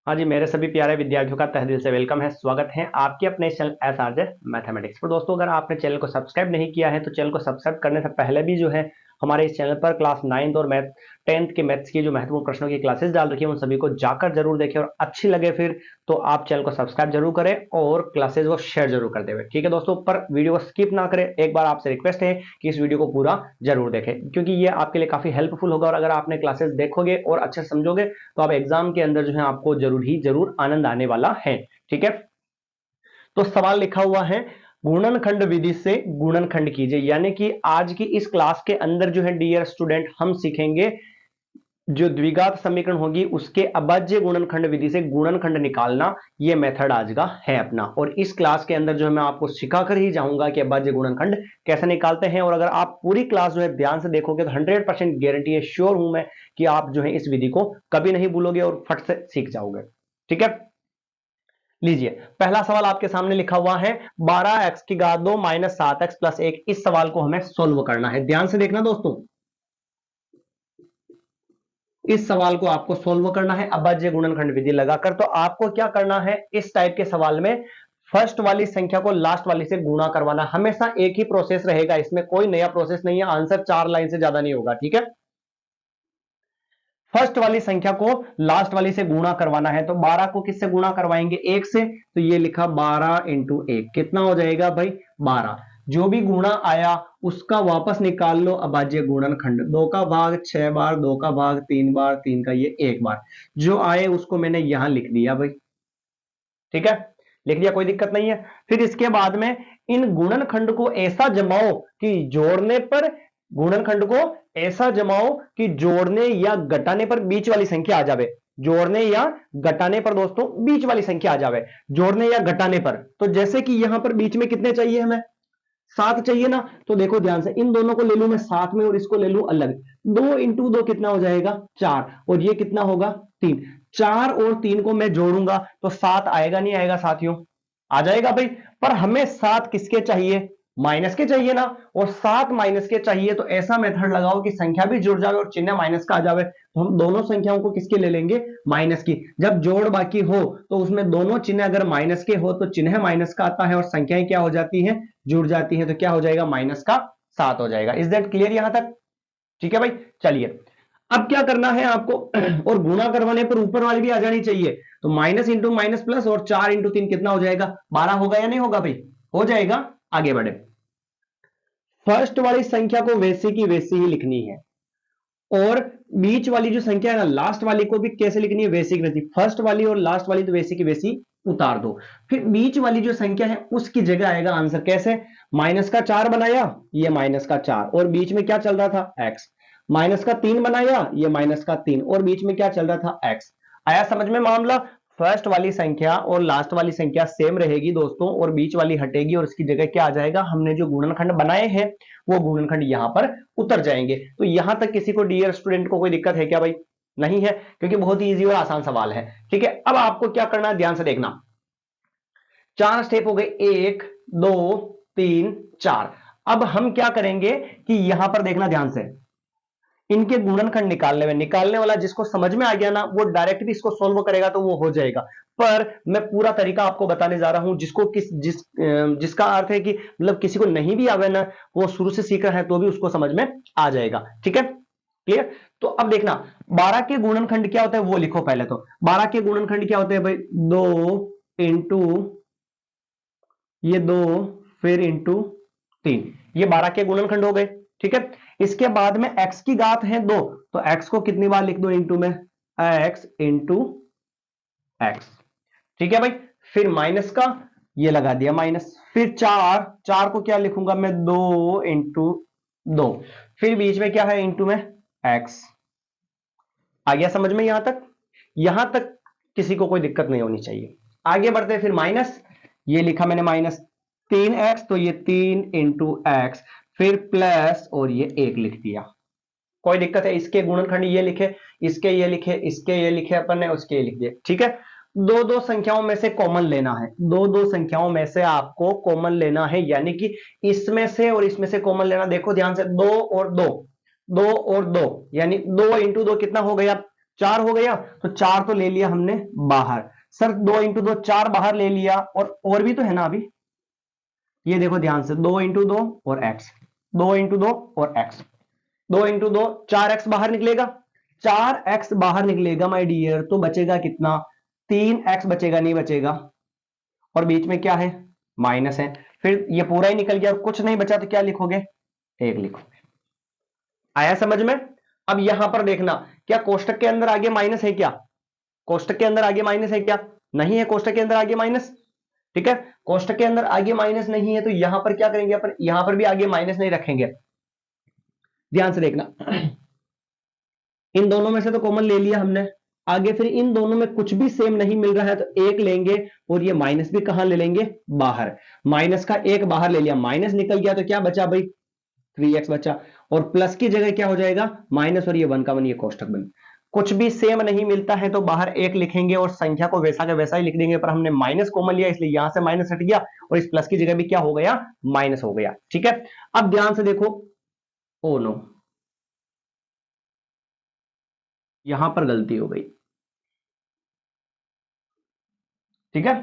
हाँ जी, मेरे सभी प्यारे विद्यार्थियों का तहे दिल से वेलकम है, स्वागत है आपके अपने चैनल एसआरजे मैथमेटिक्स पर। दोस्तों, अगर आपने चैनल को सब्सक्राइब नहीं किया है तो चैनल को सब्सक्राइब करने से पहले भी जो है हमारे इस चैनल पर क्लास 9th और मैथ 10th के मैथ्स की जो महत्वपूर्ण प्रश्नों की क्लासेस डाल रखी है उन सभी को जाकर जरूर देखें, और अच्छी लगे फिर तो आप चैनल को सब्सक्राइब जरूर करें और क्लासेस को शेयर जरूर कर दें। ठीक है दोस्तों, पर वीडियो को स्किप ना करें। एक बार आपसे रिक्वेस्ट है कि इस वीडियो को पूरा जरूर देखें, क्योंकि ये आपके लिए काफी हेल्पफुल होगा, और अगर आपने क्लासेस देखोगे और अच्छे समझोगे तो आप एग्जाम के अंदर जो है आपको जरूर आनंद आने वाला है। ठीक है, तो सवाल लिखा हुआ है, गुणनखंड विधि से गुणनखंड कीजिए। यानी कि आज की इस क्लास के अंदर जो है डियर स्टूडेंट हम सीखेंगे जो द्विघात समीकरण होगी उसके अभाज्य गुणनखंड विधि से गुणनखंड निकालना। ये मेथड आज का है अपना, और इस क्लास के अंदर जो है मैं आपको सिखाकर ही जाऊंगा कि अभाज्य गुणनखंड कैसे निकालते हैं। और अगर आप पूरी क्लास जो है ध्यान से देखोगे तो 100% गारंटी है, श्योर हूं मैं कि आप जो है इस विधि को कभी नहीं भूलोगे और फट से सीख जाओगे। ठीक है, लीजिए पहला सवाल आपके सामने लिखा हुआ है, 12x की घात 2 माइनस 7x प्लस 1। इस सवाल को हमें सोल्व करना है। ध्यान से देखना दोस्तों, इस सवाल को आपको सोल्व करना है अभाज्य गुणनखंड विधि लगाकर। तो आपको क्या करना है, इस टाइप के सवाल में फर्स्ट वाली संख्या को लास्ट वाली से गुणा करवाना। हमेशा एक ही प्रोसेस रहेगा, इसमें कोई नया प्रोसेस नहीं है। आंसर 4 लाइन से ज्यादा नहीं होगा। ठीक है, फर्स्ट वाली संख्या को लास्ट वाली से गुणा करवाना है। तो 12 को किससे गुणा करवाएंगे, 1 से। तो ये लिखा 12 इंटू 1, कितना हो जाएगा भाई 12। जो भी गुणा आया उसका वापस निकाल लो अभाज्य गुणनखंड। 2 का भाग 6 बार, 2 का भाग 3 बार, 3 का ये 1 बार। जो आए उसको मैंने यहां लिख दिया भाई। ठीक है, लिख दिया, कोई दिक्कत नहीं है। फिर इसके बाद में इन गुणनखंड को ऐसा जमाओ कि जोड़ने पर, गुणनखंड को ऐसा जमाओ कि जोड़ने या घटाने पर बीच वाली संख्या आ जावे। जोड़ने या घटाने पर दोस्तों बीच वाली संख्या आ जावे। जोड़ने या घटाने पर, तो जैसे कि यहां पर बीच में कितने चाहिए हमें, 7 चाहिए ना। तो देखो ध्यान से, इन दोनों को ले लूं मैं साथ में और इसको ले लूं अलग। 2 इंटू 2 कितना हो जाएगा 4, और ये कितना होगा 3। 4 और 3 को मैं जोड़ूंगा तो 7 आएगा, नहीं आएगा साथियों, आ जाएगा भाई। पर हमें 7 किसके चाहिए, माइनस के चाहिए ना। और 7 माइनस के चाहिए तो ऐसा मेथड लगाओ कि संख्या भी जुड़ जावे और चिन्ह माइनस का आ जावे। तो हम दोनों संख्याओं को किसके ले लेंगे, माइनस की। जब जोड़ बाकी हो तो उसमें दोनों चिन्ह अगर माइनस के हो तो चिन्ह माइनस का आता है और संख्याएं क्या हो जाती हैं, जुड़ जाती है। तो क्या हो जाएगा, माइनस का 7 हो जाएगा। इज दैट क्लियर यहां तक? ठीक है भाई, चलिए अब क्या करना है आपको और गुणा करवाने पर ऊपर वाली भी आ जानी चाहिए। तो माइनस इंटू माइनस प्लस, और 4 इंटू 3 कितना हो जाएगा 12 होगा या नहीं होगा भाई, हो जाएगा। आगे बढ़े, फर्स्ट वाली संख्या को वैसी की वैसी ही लिखनी है, और बीच वाली जो संख्या है ना लास्ट वाली को भी कैसे लिखनी है, वैसी की वैसी। फर्स्ट वाली और लास्ट वाली तो वैसी की वैसी उतार दो। फिर बीच वाली जो संख्या है उसकी जगह आएगा आंसर। कैसे, माइनस का 4 बनाया, ये माइनस का 4, और बीच में क्या चल रहा था x। माइनस का 3 बनाया, ये माइनस का 3, और बीच में क्या चल रहा था x। आया समझ में मामला? फर्स्ट वाली संख्या और लास्ट वाली संख्या सेम रहेगी दोस्तों, और बीच वाली हटेगी और इसकी जगह क्या आ जाएगा, हमने जो गुणनखंड बनाए हैं वो गुणनखंड यहां पर उतर जाएंगे। तो यहां तक किसी को डियर स्टूडेंट को कोई दिक्कत है क्या भाई? नहीं है, क्योंकि बहुत ही इजी और आसान सवाल है। ठीक है, अब आपको क्या करना है, ध्यान से देखना। 4 स्टेप हो गए, 1 2 3 4। अब हम क्या करेंगे कि यहां पर देखना ध्यान से, इनके गुणनखंड निकालने में, निकालने वाला जिसको समझ में आ गया ना वो डायरेक्ट भी इसको सोल्व करेगा तो वो हो जाएगा। पर मैं पूरा तरीका आपको बताने जा रहा हूं, जिसको जिसका अर्थ है कि मतलब किसी को नहीं भी आवे ना, वो शुरू से सीख रहा है तो भी उसको समझ में आ जाएगा। ठीक है, क्लियर? तो अब देखना, 12 के गुणनखंड क्या होता है वो लिखो पहले। तो 12 के गुणनखंड क्या होते हैं भाई, 2 इंटू ये 2, फिर इंटू 3, ये 12 के गुणनखंड हो गए। ठीक है, इसके बाद में x की घात है 2, तो x को कितनी बार लिख दो इंटू में, x इंटू x। ठीक है भाई, फिर माइनस का ये लगा दिया माइनस, फिर 4, 4 को क्या लिखूंगा मैं, 2 इंटू 2, फिर बीच में क्या है इंटू में x। आ गया समझ में यहां तक? यहां तक किसी को कोई दिक्कत नहीं होनी चाहिए। आगे बढ़ते हैं, फिर माइनस, ये लिखा मैंने माइनस 3x, तो ये 3 इंटू एक्स, फिर प्लस और ये 1 लिख दिया। कोई दिक्कत है? इसके गुणनखंड ये लिखे, इसके ये लिखे, इसके ये लिखे अपन ने, उसके ये लिख दिए। ठीक है, दो दो संख्याओं में से कॉमन लेना है, दो दो संख्याओं में से आपको कॉमन लेना है, यानी कि इसमें से और इसमें से कॉमन लेना। देखो ध्यान से, 2 और 2, 2 और 2, यानी 2 इंटू 2 कितना हो गया 4 हो गया, तो 4 तो ले लिया हमने बाहर। सर 2 इंटू 2 4 बाहर ले लिया, और भी तो है ना अभी, ये देखो ध्यान से, 2 इंटू 2 और एक्स, 2 इंटू 2 और एक्स, 2 इंटू 2 4x बाहर निकलेगा, 4x बाहर निकलेगा माय डियर, तो बचेगा कितना, 3x बचेगा, नहीं बचेगा, और बीच में क्या है, माइनस है, फिर ये पूरा ही निकल गया, कुछ नहीं बचा तो क्या लिखोगे, 1 लिखोगे। आया समझ में। अब यहां पर देखना, क्या कोष्टक के अंदर आगे माइनस है क्या, कोष्टक के अंदर आगे माइनस है क्या, नहीं है कोष्टक के अंदर आगे माइनस, ठीक है, कोष्टक के अंदर आगे माइनस नहीं है, तो यहां पर क्या करेंगे अपन, यहां पर भी आगे माइनस नहीं रखेंगे। ध्यान से देखना, इन दोनों में से तो कॉमन ले लिया हमने, आगे फिर इन दोनों में कुछ भी सेम नहीं मिल रहा है तो 1 लेंगे, और ये माइनस भी कहां ले लेंगे, बाहर, माइनस का 1 बाहर ले लिया, माइनस निकल गया, तो क्या बचा भाई, 3x बचा, और प्लस की जगह क्या हो जाएगा, माइनस, और ये 1 का 1 ये कोष्टक बन, कुछ भी सेम नहीं मिलता है तो बाहर 1 लिखेंगे और संख्या को वैसा का वैसा ही लिख देंगे, पर हमने माइनस कॉमन लिया इसलिए यहां से माइनस हट गया, और इस प्लस की जगह भी क्या हो गया, माइनस हो गया, ठीक है। अब ध्यान से देखो, ओ नो, यहां पर गलती हो गई, ठीक है,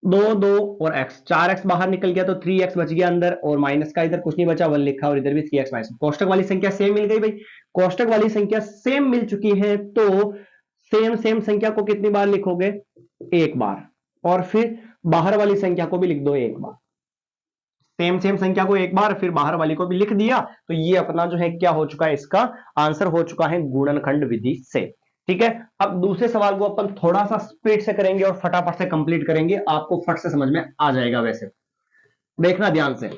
2 2 और x, 4x बाहर निकल गया तो 3x बच गया अंदर, और माइनस का इधर कुछ नहीं बचा, 1 लिखा, और इधर भी 3x माइनस, कोष्टक वाली संख्या सेम मिल गई भाई, कोष्टक वाली संख्या सेम मिल चुकी है, तो सेम सेम संख्या को कितनी बार लिखोगे, 1 बार, और फिर बाहर वाली संख्या को भी लिख दो 1 बार, सेम सेम संख्या को 1 बार, फिर बाहर वाली को भी लिख दिया, तो ये अपना जो है क्या हो चुका है, इसका आंसर हो चुका है गुणनखंड विधि से, ठीक है। अब दूसरे सवाल को अपन थोड़ा सा स्पीड से करेंगे और फटाफट से कंप्लीट करेंगे, आपको फट से समझ में आ जाएगा, वैसे देखना ध्यान से,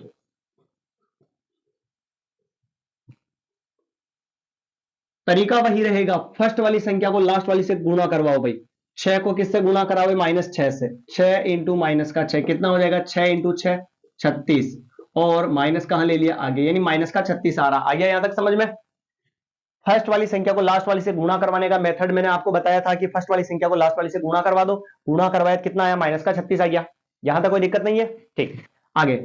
तरीका वही रहेगा, फर्स्ट वाली संख्या को लास्ट वाली से गुणा करवाओ भाई, 6 को किससे गुणा कराओ, -6 से, 6 इंटू माइनस का 6 कितना हो जाएगा, 6 इंटू 6 36, और माइनस कहां ले लिया, आगे, यानी माइनस का 36 आ रहा, आ गया यहां तक समझ में। फर्स्ट वाली संख्या को लास्ट वाली से गुणा करवाने का मेथड मैंने आपको बताया था कि फर्स्ट वाली संख्या को लास्ट वाली से गुणा करवा दो, गुणा करवाया कितना आया, माइनस का 36 आ गया, यहां तक कोई दिक्कत नहीं है, ठीक। आगे,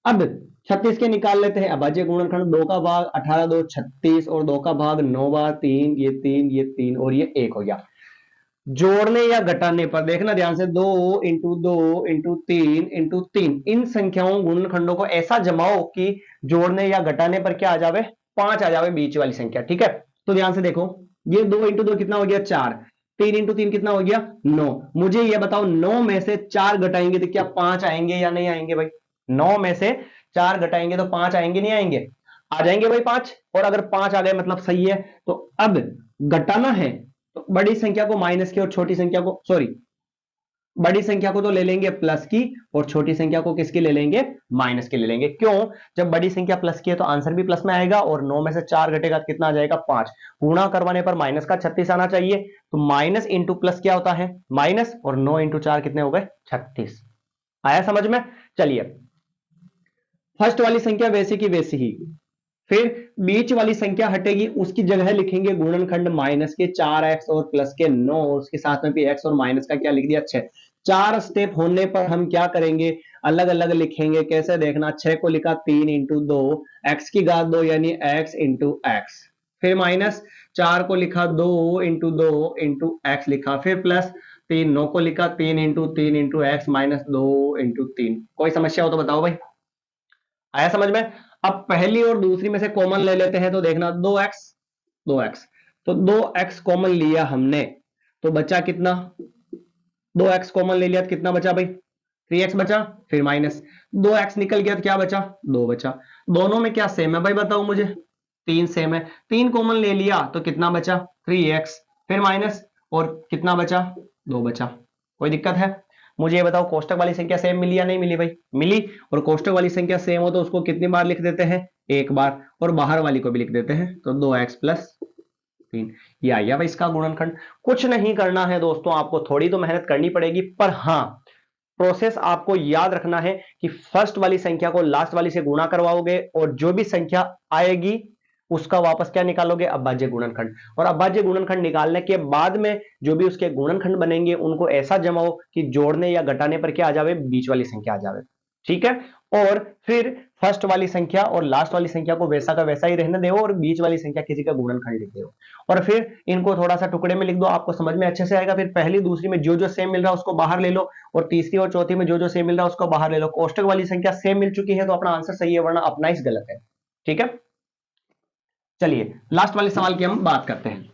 अब 36 के निकाल लेते हैं अभाज्य गुणनखंड, 2 का भाग 18 2 36, और 2 का भाग 9 बार 3, ये 3 ये 3 और ये 1 हो गया। जोड़ने या घटाने पर देखना ध्यान से, 2 इंटू 2 इंटू 3 इंटू 3, इन संख्याओं गुणनखंडों को ऐसा जमाओ कि जोड़ने या घटाने पर क्या आ जावे, 5 आ जावे बीच वाली संख्या, ठीक है। तो ध्यान से देखो, ये 2 इंटू 2 कितना हो गया, 4, 3 इंटू 3 कितना हो गया, 9, मुझे ये बताओ 9 में से 4 घटाएंगे तो क्या 5 आएंगे या नहीं आएंगे भाई, 9 में से 4 घटाएंगे तो 5 आएंगे नहीं आएंगे, आ जाएंगे भाई 5, और अगर 5 आ गए मतलब सही है। तो अब घटाना है तो बड़ी संख्या को माइनस की और छोटी संख्या को, सॉरी, बड़ी संख्या को तो ले लेंगे प्लस की, और छोटी संख्या को किसकी ले लेंगे, माइनस की ले लेंगे, क्यों, जब बड़ी संख्या प्लस की है तो आंसर भी प्लस में आएगा, और 9 में से 4 घटेगा तो कितना आ जाएगा, 5, गुणा करवाने पर माइनस का 36 आना चाहिए, तो माइनस इंटू प्लस क्या होता है, माइनस, और 9 इंटू 4 कितने हो गए, 36, आया समझ में। चलिए, फर्स्ट वाली संख्या वैसे की वैसी ही, फिर बीच वाली संख्या हटेगी, उसकी जगह लिखेंगे गुणनखंड माइनस के 4x और प्लस के 9, उसके साथ में भी x और माइनस का क्या लिख दिया, 6, 4 स्टेप होने पर हम क्या करेंगे, अलग अलग लिखेंगे, कैसे देखना, 6 को लिखा 3 इंटू 2, एक्स की घात 2 यानी x इंटू एक्स, फिर माइनस 4 को लिखा 2 इंटू 2 इंटू एक्स लिखा, फिर प्लस 3, 9 को लिखा 3 इंटू एक्स माइनस 2 इंटू 3, कोई समस्या हो तो बताओ भाई, आया समझ में। अब पहली और दूसरी में से कॉमन ले लेते हैं, तो देखना 2x, तो 2x कॉमन लिया हमने, तो बचा कितना, 2x कॉमन ले लिया तो कितना बचा भाई, 3x बचा, फिर माइनस 2x निकल गया तो क्या बचा, 2 बचा, दोनों में क्या सेम है भाई बताओ मुझे, 3 सेम है, 3 कॉमन ले लिया तो कितना बचा, 3x, फिर माइनस, और कितना बचा, 2 बचा, कोई दिक्कत है, मुझे ये बताओ कोष्टक वाली संख्या सेम मिली या नहीं मिली भाई, मिली, और कोष्टक वाली संख्या सेम हो तो उसको कितनी बार लिख देते हैं, 1 बार, और बाहर वाली को भी लिख देते हैं, तो 2x प्लस 3, ये आ गया भाई इसका गुणनखंड। कुछ नहीं करना है दोस्तों, आपको थोड़ी तो मेहनत करनी पड़ेगी, पर हाँ प्रोसेस आपको याद रखना है कि फर्स्ट वाली संख्या को लास्ट वाली से गुणा करवाओगे, और जो भी संख्या आएगी उसका वापस क्या निकालोगे, अभाज्य गुणनखंड, और अभाज्य गुणनखंड निकालने के बाद में जो भी उसके गुणनखंड बनेंगे उनको ऐसा जमाओ कि जोड़ने या घटाने पर क्या आ जावे, बीच वाली संख्या आ जावे, ठीक है। और फिर फर्स्ट वाली संख्या और लास्ट वाली संख्या को वैसा का वैसा ही रहने दो और बीच वाली संख्या किसी का गुणनखंड लिख दो और फिर इनको थोड़ा सा टुकड़े में लिख दो, आपको समझ में अच्छे से आएगा। फिर पहली दूसरी में जो जो सेम मिल रहा है उसको बाहर ले लो और तीसरी और चौथी में जो जो सेम मिल रहा है उसको बाहर ले लो। कोष्टक वाली संख्या सेम मिल चुकी है तो अपना आंसर सही है, वरना अपना ही गलत है। ठीक है, चलिए लास्ट वाले सवाल की हम बात करते हैं।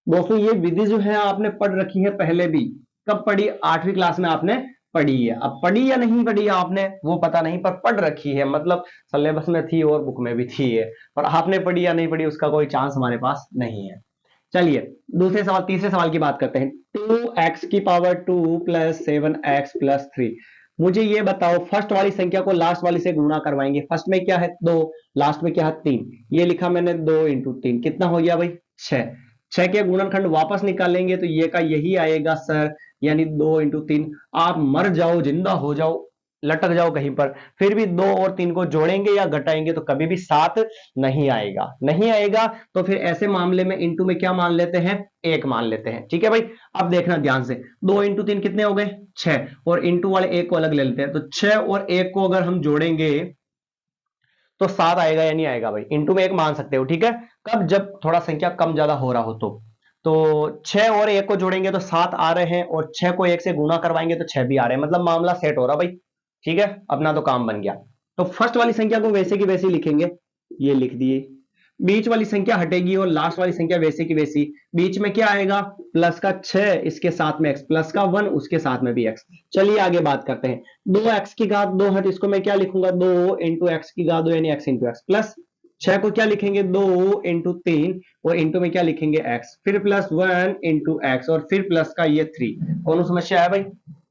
दोस्तों ये विधि जो है आपने पढ़ रखी है पहले भी, कब पढ़ी? 8वीं क्लास में आपने पढ़ी है। अब पढ़ी या नहीं पढ़ी आपने वो पता नहीं, पर पढ़ रखी है, मतलब सिलेबस में थी और बुक में भी थी है, पर आपने पढ़ी या नहीं पढ़ी उसका कोई चांस हमारे पास नहीं है। चलिए दूसरे सवाल, तीसरे सवाल की बात करते हैं। 2x की पावर 2 प्लस 7x प्लस 3। मुझे ये बताओ, फर्स्ट वाली संख्या को लास्ट वाली से गुणा करवाएंगे। फर्स्ट में क्या है 2, लास्ट में क्या है 3, ये लिखा मैंने 2 इंटू 3, कितना हो गया भाई 6। 6 के गुणनखंड वापस निकालेंगे तो ये का यही आएगा सर, यानी 2 इंटू 3। आप मर जाओ, जिंदा हो जाओ, लटक जाओ कहीं पर, फिर भी 2 और 3 को जोड़ेंगे या घटाएंगे तो कभी भी 7 नहीं आएगा, नहीं आएगा। तो फिर ऐसे मामले में इंटू में क्या मान लेते हैं, 1 मान लेते हैं। ठीक है भाई, अब देखना ध्यान से, 2 इंटू 3 कितने हो गए 6, और इंटू वाले 1 को अलग ले लेते हैं। तो 6 और 1 को अगर हम जोड़ेंगे तो 7 आएगा या नहीं आएगा भाई? इंटू में 1 मान सकते हो, ठीक है। कब? जब थोड़ा संख्या कम ज्यादा हो रहा हो तो 6 और 1 को जोड़ेंगे तो 7 आ रहे हैं, और 6 को 1 से गुना करवाएंगे तो 6 भी आ रहे हैं, मतलब मामला सेट हो रहा भाई। ठीक है, अपना तो काम बन गया। तो फर्स्ट वाली संख्या को वैसे की वैसे लिखेंगे, ये लिख दिए। बीच वाली संख्या हटेगी और लास्ट वाली संख्या वैसे की वैसी। बीच में क्या आएगा, प्लस का 6 इसके साथ में x, प्लस का 1 उसके साथ में भी x। चलिए आगे बात करते हैं। 2x की घात 2 है तो इसको मैं क्या लिखूंगा, 2 इंटू एक्स की घात 2 यानी x इंटू एक्स, प्लस 6 को क्या लिखेंगे 2 इंटू 3 और इंटू में क्या लिखेंगे x, फिर प्लस 1 इंटू एक्स और फिर प्लस का ये 3। कौन समस्या है भाई?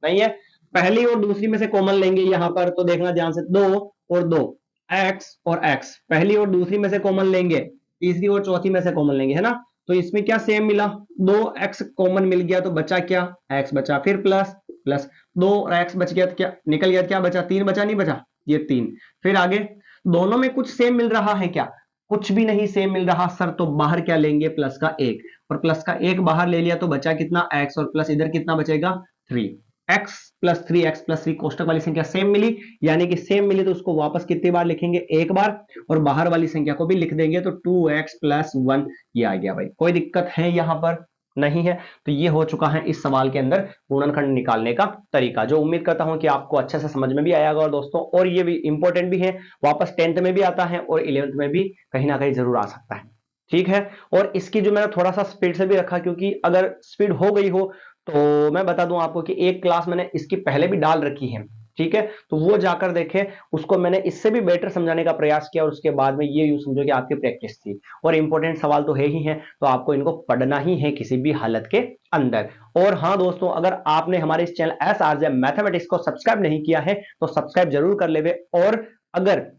नहीं है। पहली और दूसरी में से कॉमन लेंगे यहां पर, तो देखना ध्यान से, 2 और 2 x और x, पहली और दूसरी में से कॉमन लेंगे, तीसरी और चौथी में से कॉमन लेंगे, है ना। तो इसमें क्या सेम मिला, 2x कॉमन मिल गया तो बचा क्या, x बचा, फिर प्लस प्लस 2 और x बच गया तो क्या निकल गया, क्या बचा, 3 बचा, नहीं बचा, ये 3। फिर आगे दोनों में कुछ सेम मिल रहा है क्या, कुछ भी नहीं सेम मिल रहा सर, तो बाहर क्या लेंगे, प्लस का 1, और प्लस का 1 बाहर ले लिया तो बचा कितना x, और प्लस इधर कितना बचेगा 3। x प्लस 3, x प्लस 3 कोष्टक वाली संख्या सेम मिली, यानी कि सेम मिली तो उसको वापस कितनी बार लिखेंगे, एक बार, और बाहर वाली संख्या को भी लिख देंगे तो 2x प्लस 1 ये आ गया भाई। कोई दिक्कत है यहां पर? नहीं है। तो ये हो चुका है इस सवाल के अंदर गुणनखंड निकालने का तरीका, जो उम्मीद करता हूं कि आपको अच्छे से समझ में भी आएगा। और दोस्तों और ये भी इंपॉर्टेंट भी है, वापस 10th में भी आता है और 11th में भी कहीं ना कहीं जरूर आ सकता है। ठीक है, और इसकी जो मैंने थोड़ा सा स्पीड से भी रखा, क्योंकि अगर स्पीड हो गई हो तो मैं बता दूं आपको कि एक क्लास मैंने इसकी पहले भी डाल रखी है, ठीक है, तो वो जाकर देखें, उसको मैंने इससे भी बेटर समझाने का प्रयास किया, और उसके बाद में ये यूं समझो कि आपकी प्रैक्टिस थी। और इंपॉर्टेंट सवाल तो है ही है, तो आपको इनको पढ़ना ही है किसी भी हालत के अंदर। और हाँ दोस्तों, अगर आपने हमारे इस चैनल SRJ मैथमेटिक्स को सब्सक्राइब नहीं किया है तो सब्सक्राइब जरूर कर लेवे, और अगर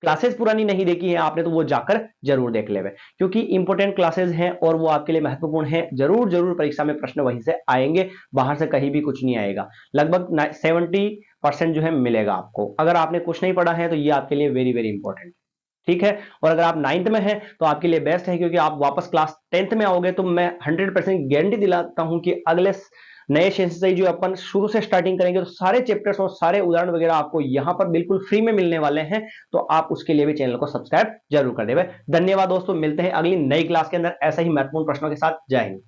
क्लासेस पुरानी नहीं देखी है आपने तो वो जाकर जरूर देख लेवे, क्योंकि इंपॉर्टेंट क्लासेस हैं और वो आपके लिए महत्वपूर्ण है। जरूर जरूर परीक्षा में प्रश्न वहीं से आएंगे, बाहर से कहीं भी कुछ नहीं आएगा। लगभग 70% जो है मिलेगा आपको। अगर आपने कुछ नहीं पढ़ा है तो ये आपके लिए वेरी वेरी इंपॉर्टेंट, ठीक है। और अगर आप 9th में हैं तो आपके लिए बेस्ट है, क्योंकि आप वापस क्लास 10th में आओगे तो मैं 100% गारंटी दिलाता हूं कि अगले नए सेशन से जो अपन शुरू से स्टार्टिंग करेंगे तो सारे चैप्टर्स और सारे उदाहरण वगैरह आपको यहां पर बिल्कुल फ्री में मिलने वाले हैं। तो आप उसके लिए भी चैनल को सब्सक्राइब जरूर कर देवे। धन्यवाद दोस्तों, मिलते हैं अगली नई क्लास के अंदर ऐसे ही महत्वपूर्ण प्रश्नों के साथ। जय हिंद।